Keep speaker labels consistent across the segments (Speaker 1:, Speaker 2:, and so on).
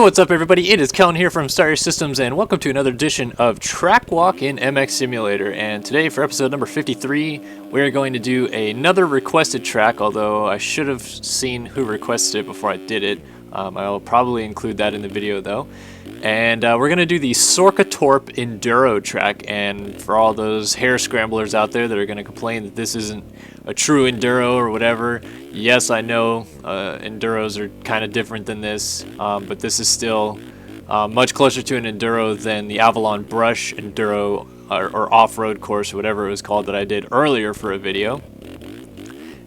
Speaker 1: What's up, everybody? It is Kellen here from Star Systems, and welcome to another edition of Track Walk in MX Simulator. And today, for episode number 53, we're going to do another requested track, although I should have seen who requested it before I did it. I'll probably include that in the video, though. And we're going to do the Sorketorp Enduro track, and for all those hair scramblers out there that are going to complain that this isn't a true Enduro or whatever, yes, I know Enduros are kind of different than this, but this is still much closer to an Enduro than the Avalon Brush Enduro or off-road course, or whatever it was called, that I did earlier for a video.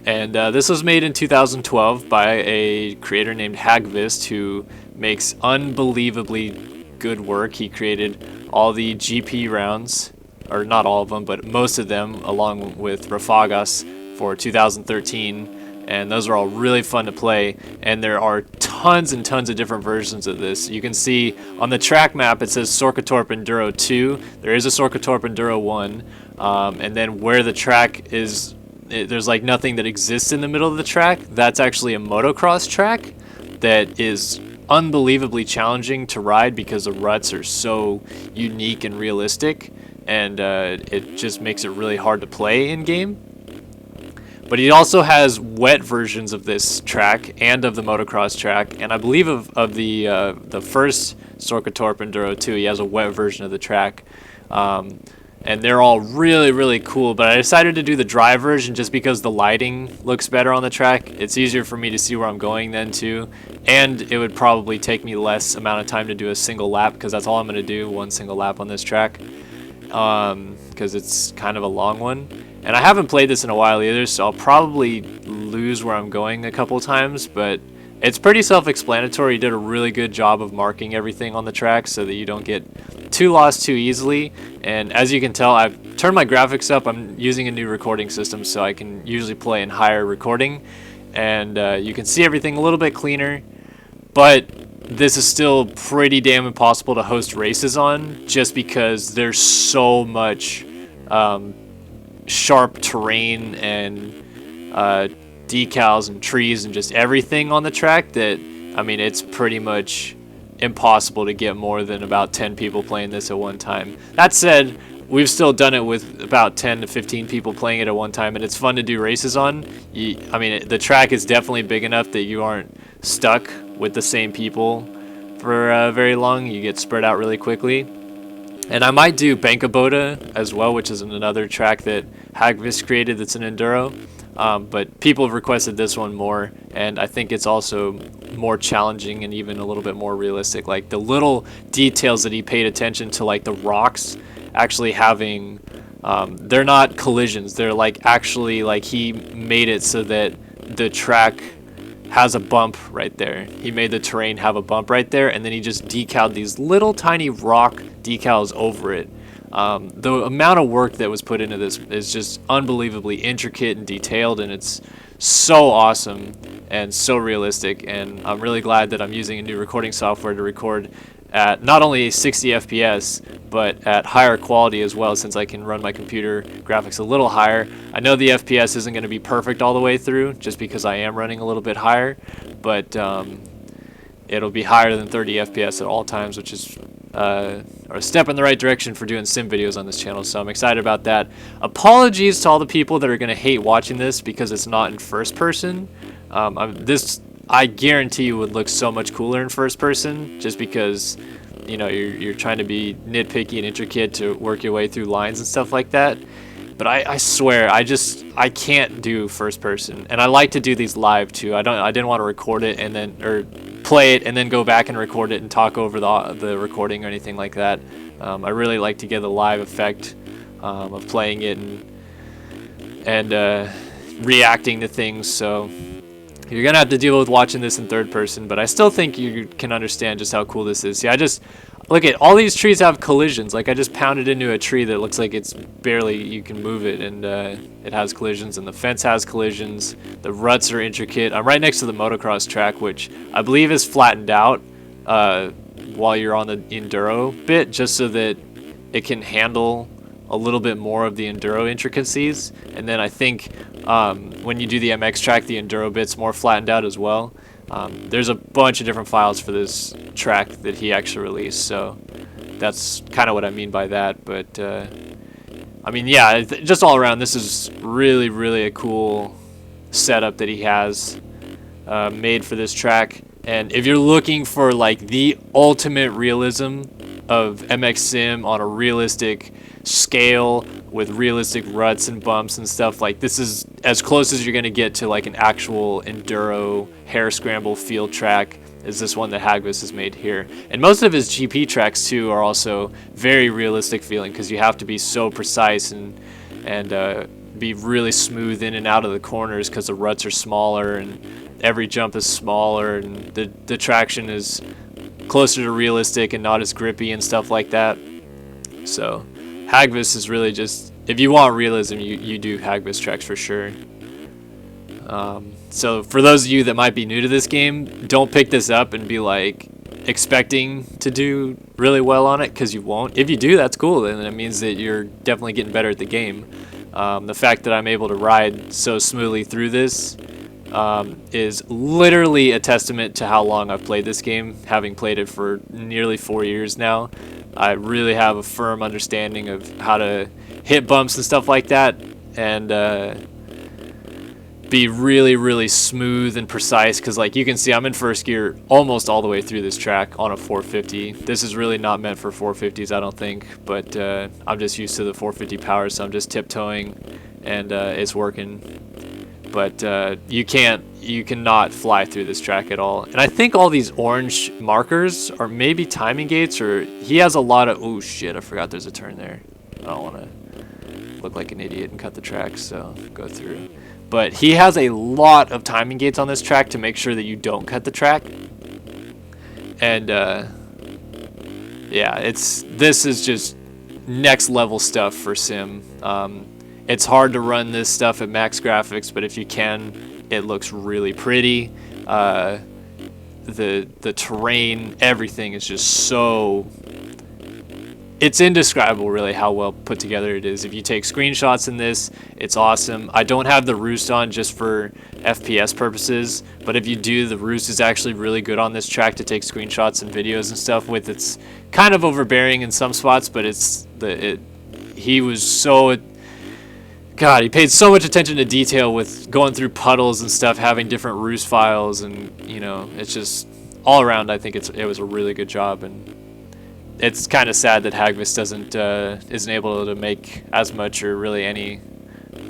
Speaker 1: And this was made in 2012 by a creator named Hagvist, who makes unbelievably good work. He created all the GP rounds, or not all of them, but most of them, along with Rafagas for 2013, and those are all really fun to play. And there are tons and tons of different versions of this. You can see on the track map it says Sorketorp Enduro 2. There is a Sorketorp Enduro 1, and then where the track is, there's like nothing that exists in the middle of the track. That's actually a motocross track that is unbelievably challenging to ride because the ruts are so unique and realistic, and it just makes it really hard to play in game. But he also has wet versions of this track and of the motocross track, and I believe of the first Sorketorp Enduro 2, he has a wet version of the track. And they're all really cool, but I decided to do the dry version just because the lighting looks better on the track. It's easier for me to see where I'm going then too, and it would probably take me less amount of time to do a single lap, because that's all I'm going to do, one single lap on this track, because it's kind of a long one. And I haven't played this in a while either, so I'll probably lose where I'm going a couple times, but it's pretty self-explanatory. He did a really good job of marking everything on the track so that you don't get too lost too easily. And as you can tell, I've turned my graphics up. I'm using a new recording system, so I can usually play in higher recording, and you can see everything a little bit cleaner. But this is still pretty damn impossible to host races on, just because there's so much sharp terrain and decals and trees and just everything on the track that, I mean, it's pretty much impossible to get more than about 10 people playing this at one time. That said, we've still done it with about 10 to 15 people playing it at one time, and it's fun to do races on. I mean, the track is definitely big enough that you aren't stuck with the same people for very long. You get spread out really quickly. And I might do Bankaboda as well, which is another track that Hagvist created that's an Enduro. But people have requested this one more, and I think it's also more challenging and even a little bit more realistic. Like the little details that he paid attention to, like the rocks actually having, they're not collisions. They're like actually, like he made it so that the track has a bump right there. He made the terrain have a bump right there, and then he just decaled these little tiny rock decals over it. The amount of work that was put into this is just unbelievably intricate and detailed, and it's so awesome and so realistic. And I'm really glad that I'm using a new recording software to record at not only 60 FPS, but at higher quality as well, since I can run my computer graphics a little higher. I know the FPS isn't going to be perfect all the way through, just because I am running a little bit higher, but it'll be higher than 30 FPS at all times, which is a step in the right direction for doing sim videos on this channel, so I'm excited about that. Apologies to all the people that are going to hate watching this because it's not in first person. I guarantee you would look so much cooler in first person, just because, you know, you're trying to be nitpicky and intricate to work your way through lines and stuff like that. But I swear, I can't do first person, and I like to do these live too. I didn't want to record it and then, or play it and then go back and record it and talk over the recording or anything like that. I really like to get the live effect of playing it and reacting to things. So you're gonna have to deal with watching this in third person, but I still think you can understand just how cool this is. See, I just look at all these trees have collisions. Like I just pounded into a tree that looks like it's barely, you can move it, and it has collisions, and the fence has collisions. The ruts are intricate. I'm right next to the motocross track, which I believe is flattened out while you're on the Enduro bit, just so that it can handle a little bit more of the Enduro intricacies. And then I think when you do the MX track, the Enduro bit's more flattened out as well. There's a bunch of different files for this track that he actually released, so that's kind of what I mean by that. But I mean, yeah, just all around, this is really a cool setup that he has made for this track. And if you're looking for like the ultimate realism of MX Sim on a realistic scale with realistic ruts and bumps and stuff, like this is as close as you're going to get to like an actual enduro hair scramble field track is this one that Hagvis has made here. And most of his GP tracks too are also very realistic feeling, because you have to be so precise and be really smooth in and out of the corners because the ruts are smaller and every jump is smaller and the traction is closer to realistic and not as grippy and stuff like that. So Hagvis is really just, if you want realism, you do Hagvis tracks for sure. So for those of you that might be new to this game, don't pick this up and be like expecting to do really well on it, because you won't. If you do, that's cool, and it means that you're definitely getting better at the game. The fact that I'm able to ride so smoothly through this is literally a testament to how long I've played this game, having played it for nearly 4 years now. I really have a firm understanding of how to hit bumps and stuff like that, and be really smooth and precise, because like you can see I'm in first gear almost all the way through this track on a 450. This is really not meant for 450s, I don't think, but I'm just used to the 450 power, so I'm just tiptoeing and it's working. But you cannot fly through this track at all. And I think all these orange markers are maybe timing gates, or he has a lot of, oh shit, I forgot there's a turn there. I don't want to look like an idiot and cut the track, so go through. But he has a lot of timing gates on this track to make sure that you don't cut the track. And yeah, this is just next level stuff for Sim. It's hard to run this stuff at max graphics, but if you can, it looks really pretty. The terrain, everything is just so... It's indescribable, really, how well put together it is. If you take screenshots in this, it's awesome. I don't have the roost on just for FPS purposes, but if you do, the roost is actually really good on this track to take screenshots and videos and stuff with. It's kind of overbearing in some spots, but he was so... God, he paid so much attention to detail with going through puddles and stuff, having different roost files, and, you know, it's just... All around, I think it was a really good job, and... It's kind of sad that Hagvis isn't able to make as much or really any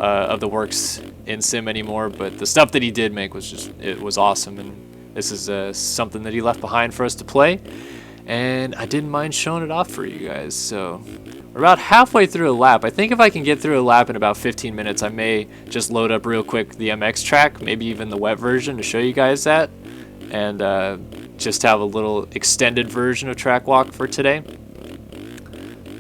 Speaker 1: of the works in Sim anymore. But the stuff that he did make it was awesome, and this is something that he left behind for us to play. And I didn't mind showing it off for you guys. So we're about halfway through a lap. I think if I can get through a lap in about 15 minutes, I may just load up real quick the MX track, maybe even the wet version, to show you guys that, and just have a little extended version of Track Walk for today.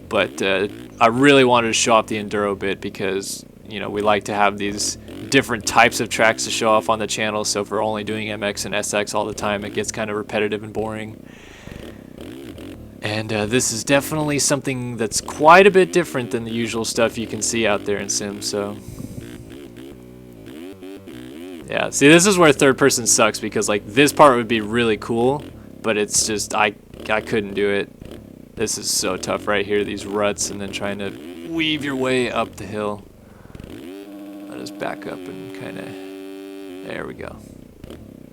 Speaker 1: But I really wanted to show off the Enduro bit, because, you know, we like to have these different types of tracks to show off on the channel. So if we're only doing MX and SX all the time, it gets kind of repetitive and boring. And this is definitely something that's quite a bit different than the usual stuff you can see out there in Sim. So yeah, see, this is where third person sucks, because like this part would be really cool, but it's just I couldn't do it. This is so tough right here, these ruts, and then trying to weave your way up the hill. I'll just back up and kind of, there we go.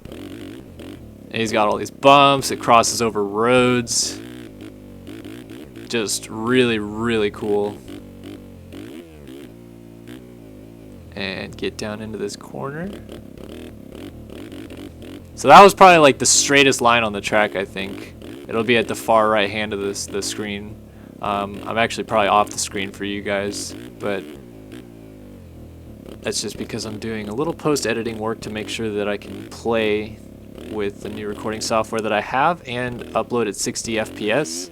Speaker 1: And he's got all these bumps, it crosses over roads. Just really cool. And get down into this corner. So that was probably like the straightest line on the track, I think. It'll be at the far right hand of the screen. I'm actually probably off the screen for you guys, but that's just because I'm doing a little post-editing work to make sure that I can play with the new recording software that I have and upload at 60 FPS.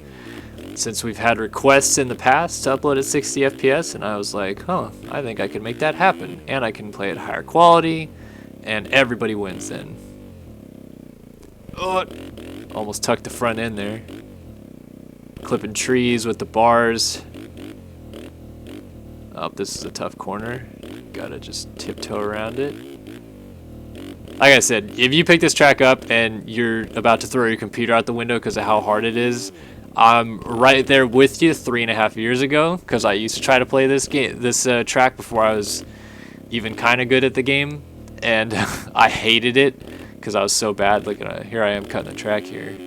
Speaker 1: Since we've had requests in the past to upload at 60 FPS, and I was like, huh, I think I can make that happen. And I can play at higher quality, and everybody wins then. Oh, almost tucked the front end there. Clipping trees with the bars. Oh, this is a tough corner. Gotta just tiptoe around it. like I said, if you pick this track up and you're about to throw your computer out the window because of how hard it is, I'm right there with you 3.5 years ago, because I used to try to play this track before I was even kind of good at the game, and I hated it because I was so bad. Look at here I am cutting the track here.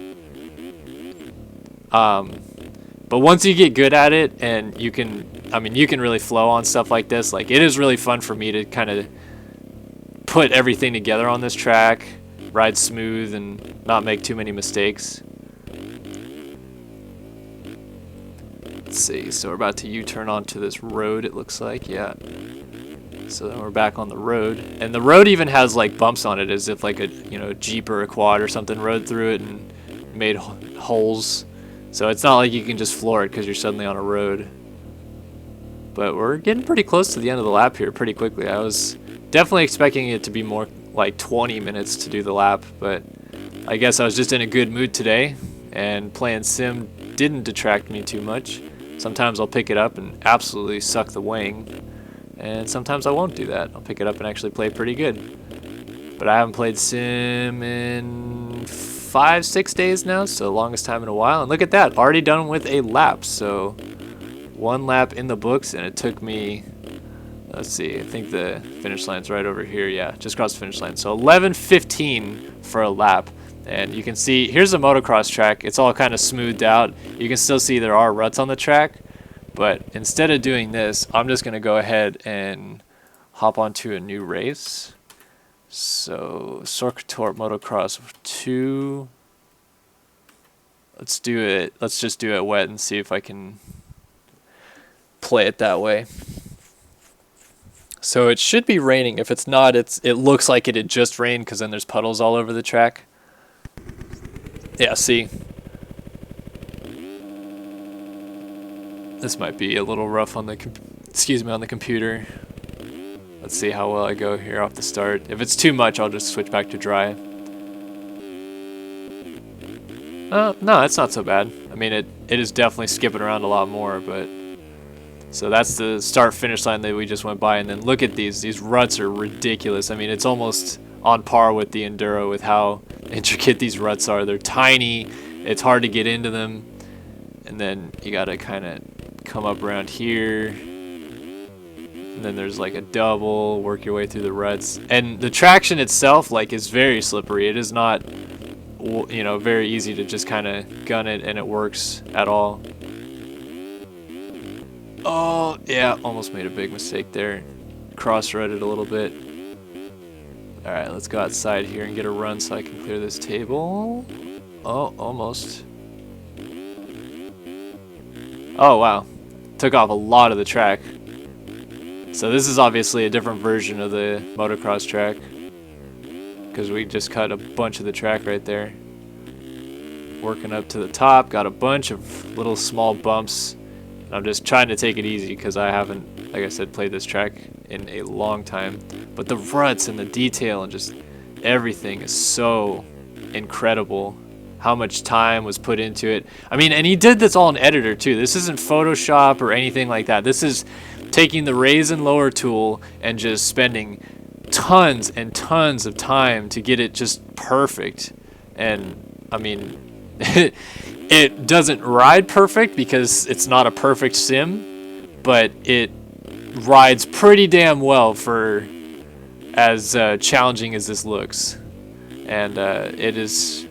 Speaker 1: But once you get good at it, and you can really flow on stuff like this. Like, it is really fun for me to kind of put everything together on this track, ride smooth, and not make too many mistakes. Let's see, so we're about to U-turn onto this road, it looks like, yeah. So then we're back on the road, and the road even has like bumps on it, as if like a Jeep or a quad or something rode through it and made holes. So it's not like you can just floor it because you're suddenly on a road. But we're getting pretty close to the end of the lap here pretty quickly. I was definitely expecting it to be more like 20 minutes to do the lap, but I guess I was just in a good mood today, and playing sim didn't detract me too much. Sometimes I'll pick it up and absolutely suck the wing, and sometimes I won't do that. I'll pick it up and actually play pretty good. But I haven't played sim in 5-6 days now, so the longest time in a while. And look at that, already done with a lap. So 1 lap in the books, and it took me, let's see, I think the finish line's right over here. Yeah, just crossed the finish line. So 11:15 for a lap. And you can see, here's a motocross track. It's all kind of smoothed out. You can still see there are ruts on the track. But instead of doing this, I'm just going to go ahead and hop onto a new race. So Sorketorp Motocross 2. Let's do it. Let's just do it wet and see if I can play it that way. So it should be raining. If it's not, it looks like it had just rained, because then there's puddles all over the track. Yeah, see. This might be a little rough on the on the computer. Let's see how well I go here off the start. If it's too much, I'll just switch back to dry. No, it's not so bad. I mean, it is definitely skipping around a lot more, but... So that's the start-finish line that we just went by, and then look at these. These ruts are ridiculous. I mean, it's almost on par with the Enduro with how intricate these ruts are. They're tiny. It's hard to get into them. And then you gotta kind of come up around here. And then there's like a double, work your way through the ruts. And the traction itself, like, is very slippery. It is not, very easy to just kind of gun it and it works at all. Oh, yeah, almost made a big mistake there. Cross-rutted a little bit. Alright, let's go outside here and get a run so I can clear this table. Oh, almost. Oh, wow. Took off a lot of the track. So this is obviously a different version of the motocross track, because we just cut a bunch of the track right there. Working up to the top, got a bunch of little small bumps. I'm just trying to take it easy because I haven't, like I said, played this track in a long time. But the ruts and the detail and just everything is so incredible. How much time was put into it. I mean, and he did this all in editor too. This isn't Photoshop or anything like that. This is taking the raise and lower tool and just spending tons and tons of time to get it just perfect. And I mean, it doesn't ride perfect because it's not a perfect sim, but it rides pretty damn well for as challenging as this looks. And it is,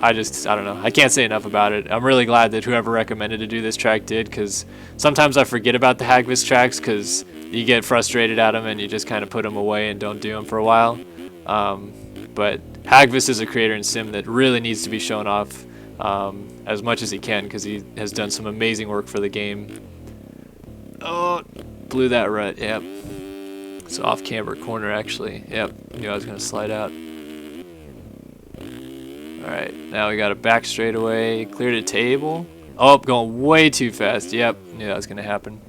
Speaker 1: I don't know. I can't say enough about it. I'm really glad that whoever recommended to do this track did, because sometimes I forget about the Hagvis tracks because you get frustrated at them and you just kind of put them away and don't do them for a while. But Hagvis is a creator in sim that really needs to be shown off as much as he can, because he has done some amazing work for the game. Oh, blew that rut. Yep. It's off camber corner actually. Yep. Knew I was gonna slide out. Alright, now we got a back straightaway, cleared a table. Oh, going way too fast. Yep, knew that was going to happen.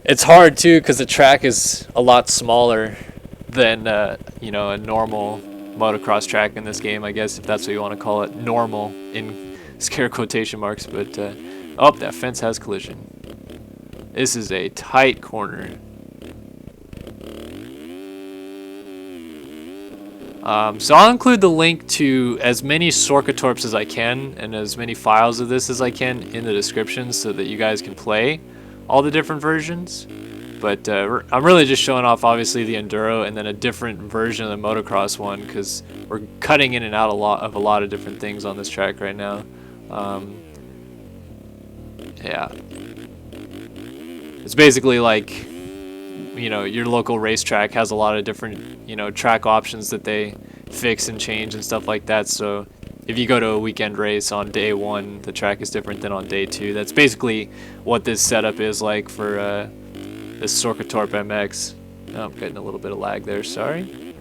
Speaker 1: It's hard too because the track is a lot smaller than, a normal motocross track in this game, I guess, if that's what you want to call it. Normal, in scare quotation marks, but, oh, that fence has collision. This is a tight corner. So I'll include the link to as many Sorketorps as I can and as many files of this as I can in the description so that you guys can play all the different versions. But I'm really just showing off obviously the Enduro and then a different version of the Motocross one because we're cutting in and out a lot of different things on this track right now. Yeah. It's basically like, you know, your local racetrack has a lot of different, you know, track options that they fix and change and stuff like that. So if you go to a weekend race on day 1, the track is different than on day 2. That's basically what this setup is like for this Sorketorp MX. Oh, I'm getting a little bit of lag there, sorry.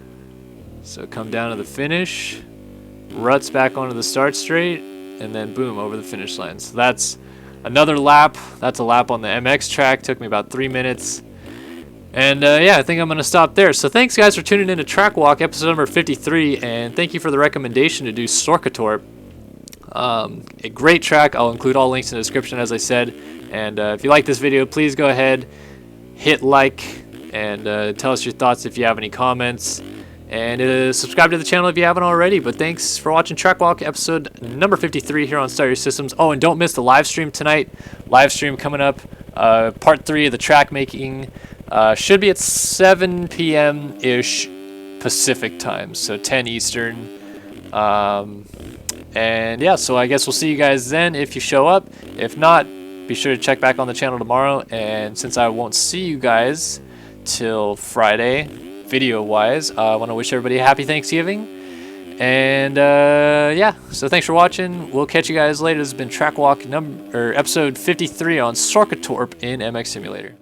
Speaker 1: So come down to the finish, ruts back onto the start straight, and then boom, over the finish line. So that's another lap. That's a lap on the MX track. Took me about 3 minutes. And yeah, I think I'm going to stop there. So thanks guys for tuning in to Track Walk episode number 53, and thank you for the recommendation to do Sorketorp. A great track. I'll include all links in the description as I said. And if you like this video, please go ahead, hit like, and tell us your thoughts if you have any comments. And subscribe to the channel if you haven't already. But thanks for watching Track Walk episode number 53 here on Start Your Systems. Oh, and don't miss the live stream tonight. Live stream coming up. Part 3 of the track making. Should be at 7 p.m.-ish Pacific time, so 10 Eastern. And yeah, so I guess we'll see you guys then if you show up. If not, be sure to check back on the channel tomorrow. And since I won't see you guys till Friday, video-wise, I want to wish everybody a happy Thanksgiving. And yeah, so thanks for watching. We'll catch you guys later. This has been Track Walk episode 53 on Sorketorp in MX Simulator.